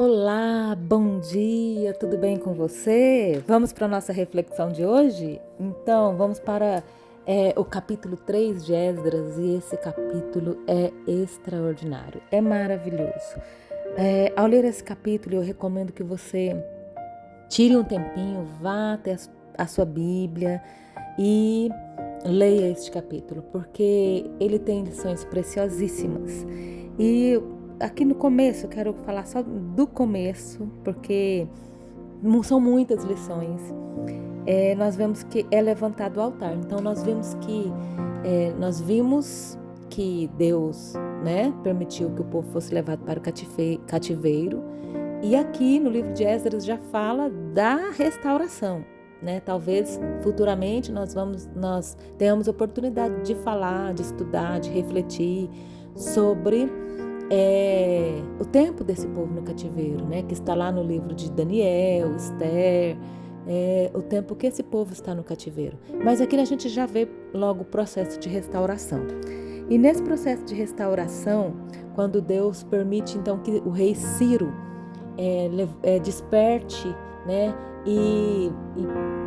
Olá, bom dia, tudo bem com você? Vamos para a nossa reflexão de hoje? Então, vamos para o capítulo 3 de Esdras e esse capítulo é extraordinário, é maravilhoso. Ao ler esse capítulo, eu recomendo que você tire um tempinho, vá até a sua Bíblia e leia este capítulo, porque ele tem lições preciosíssimas. E aqui no começo, eu quero falar só do começo, porque são muitas lições. Nós vemos que é levantado o altar. Então nós vimos que Deus, né, permitiu que o povo fosse levado para o cativeiro. E aqui no livro de Esdras já fala da restauração, né? Talvez futuramente nós tenhamos oportunidade de falar, de estudar, de refletir sobre o tempo desse povo no cativeiro, né? Que está lá no livro de Daniel, Esther, o tempo que esse povo está no cativeiro. Mas aqui a gente já vê logo o processo de restauração. E nesse processo de restauração, quando Deus permite então que o rei Ciro desperte, né, e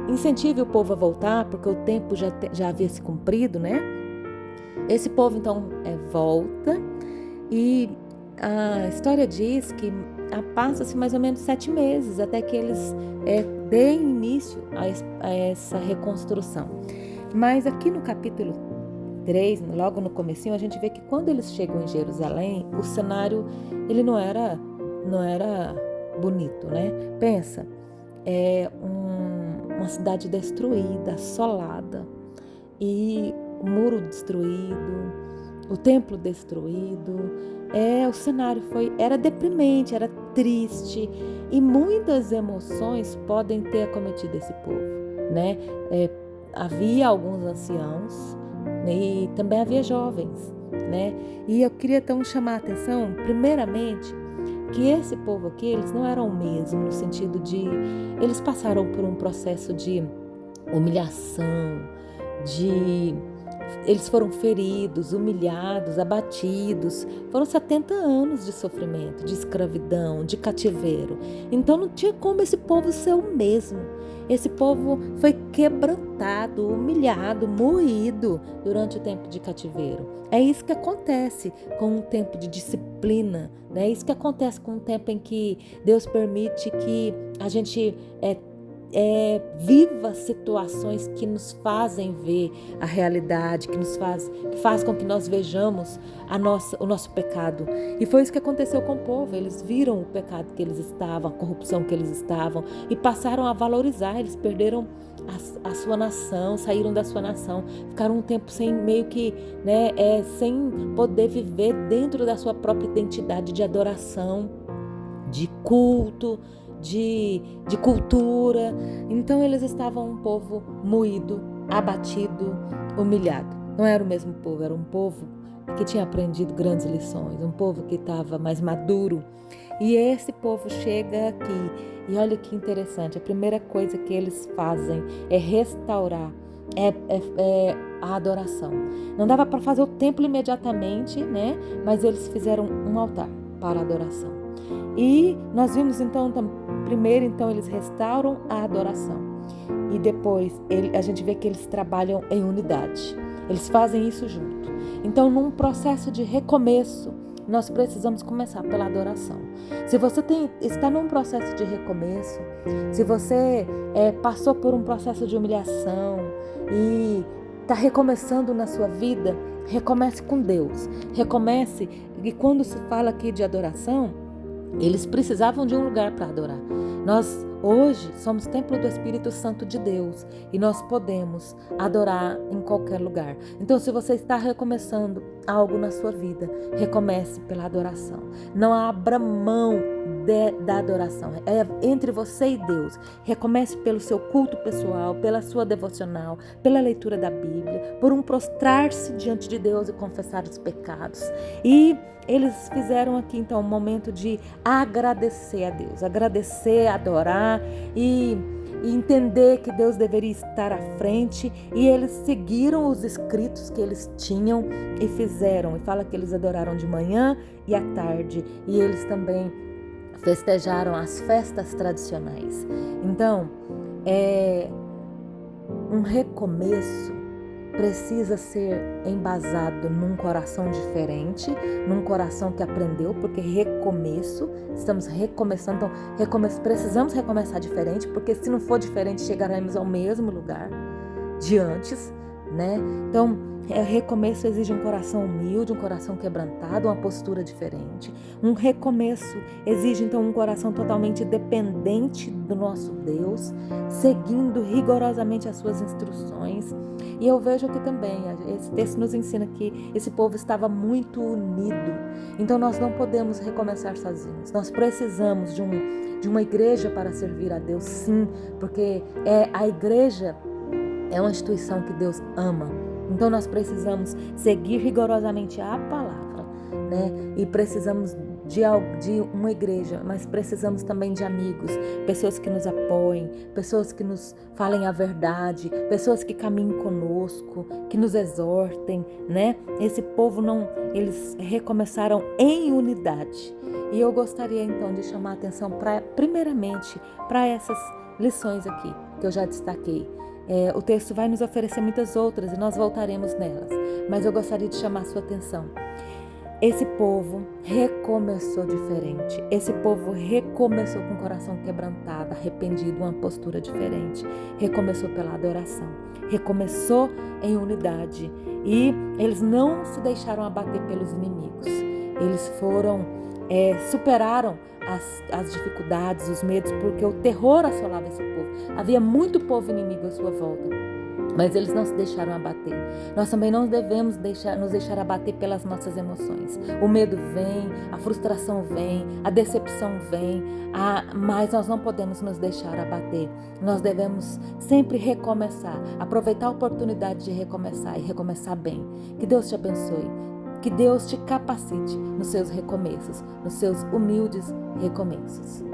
incentive o povo a voltar, porque o tempo já havia se cumprido, né? Esse povo então volta e a história diz que passa-se mais ou menos 7 meses até que eles deem início a essa reconstrução. Mas aqui no capítulo 3, logo no comecinho, a gente vê que quando eles chegam em Jerusalém, o cenário ele não era bonito, né? Pensa, uma cidade destruída, assolada, e o muro destruído, o templo destruído. O cenário era deprimente, era triste, e muitas emoções podem ter acometido esse povo, né? Havia alguns anciãos, né? E também havia jovens, né? E eu queria então chamar a atenção, primeiramente, que esse povo aqui, eles não eram o mesmo, no sentido de eles passaram por um processo de humilhação, eles foram feridos, humilhados, abatidos. Foram 70 anos de sofrimento, de escravidão, de cativeiro. Então não tinha como esse povo ser o mesmo. Esse povo foi quebrantado, humilhado, moído durante o tempo de cativeiro. É isso que acontece com um tempo de disciplina, né? É isso que acontece com um tempo em que Deus permite que a gente viva situações que nos fazem ver a realidade, que faz com que nós vejamos o nosso pecado. E foi isso que aconteceu com o povo. Eles viram o pecado que eles estavam, a corrupção que eles estavam, e passaram a valorizar. Eles perderam a sua nação, saíram da sua nação, ficaram um tempo sem meio que, né, sem poder viver dentro da sua própria identidade de adoração, de culto, de cultura. Então eles estavam um povo moído, abatido, humilhado. Não era o mesmo povo, era um povo que tinha aprendido grandes lições, um povo que estava mais maduro. E esse povo chega aqui e olha que interessante, a primeira coisa que eles fazem é restaurar a adoração. Não dava para fazer o templo imediatamente, né? Mas eles fizeram um altar para a adoração. E nós vimos então, primeiro então eles restauram a adoração e depois a gente vê que eles trabalham em unidade, eles fazem isso junto. Então num processo de recomeço, nós precisamos começar pela adoração. Se você está num processo de recomeço, se você passou por um processo de humilhação e está recomeçando na sua vida, recomece com Deus, recomece. E quando se fala aqui de adoração, eles precisavam de um lugar para adorar. Nós hoje somos templo do Espírito Santo de Deus e nós podemos adorar em qualquer lugar. Então, se você está recomeçando algo na sua vida, recomece pela adoração. Não abra mão da adoração. É entre você e Deus. Recomece pelo seu culto pessoal, pela sua devocional, pela leitura da Bíblia, por um prostrar-se diante de Deus e confessar os pecados. E eles fizeram aqui então um momento de agradecer a Deus, agradecer, adorar e entender que Deus deveria estar à frente. E eles seguiram os escritos que eles tinham e fizeram. E fala que eles adoraram de manhã e à tarde. E eles também festejaram as festas tradicionais. Então, um recomeço precisa ser embasado num coração diferente, num coração que aprendeu, porque recomeço, estamos recomeçando, então precisamos recomeçar diferente, porque se não for diferente, chegaremos ao mesmo lugar de antes, né? Então, recomeço exige um coração humilde, um coração quebrantado, uma postura diferente. Um recomeço exige, então, um coração totalmente dependente do nosso Deus, seguindo rigorosamente as suas instruções. E eu vejo aqui também, esse texto nos ensina que esse povo estava muito unido. Então, nós não podemos recomeçar sozinhos. Nós precisamos de uma igreja para servir a Deus, sim, porque a igreja é uma instituição que Deus ama. Então nós precisamos seguir rigorosamente a palavra, né? E precisamos de uma igreja, mas precisamos também de amigos, pessoas que nos apoiem, pessoas que nos falem a verdade, pessoas que caminhem conosco, que nos exortem, né? Esse povo eles recomeçaram em unidade. E eu gostaria então de chamar a atenção primeiramente para essas lições aqui que eu já destaquei. O texto vai nos oferecer muitas outras e nós voltaremos nelas, mas eu gostaria de chamar a sua atenção. Esse povo recomeçou diferente, esse povo recomeçou com o coração quebrantado, arrependido, uma postura diferente, recomeçou pela adoração, recomeçou em unidade e eles não se deixaram abater pelos inimigos, eles superaram as dificuldades, os medos, porque o terror assolava esse povo. Havia muito povo inimigo à sua volta, mas eles não se deixaram abater. Nós também não devemos nos deixar abater pelas nossas emoções. O medo vem, a frustração vem, a decepção vem, mas nós não podemos nos deixar abater. Nós devemos sempre recomeçar, aproveitar a oportunidade de recomeçar e recomeçar bem. Que Deus te abençoe. Que Deus te capacite nos seus recomeços, nos seus humildes recomeços.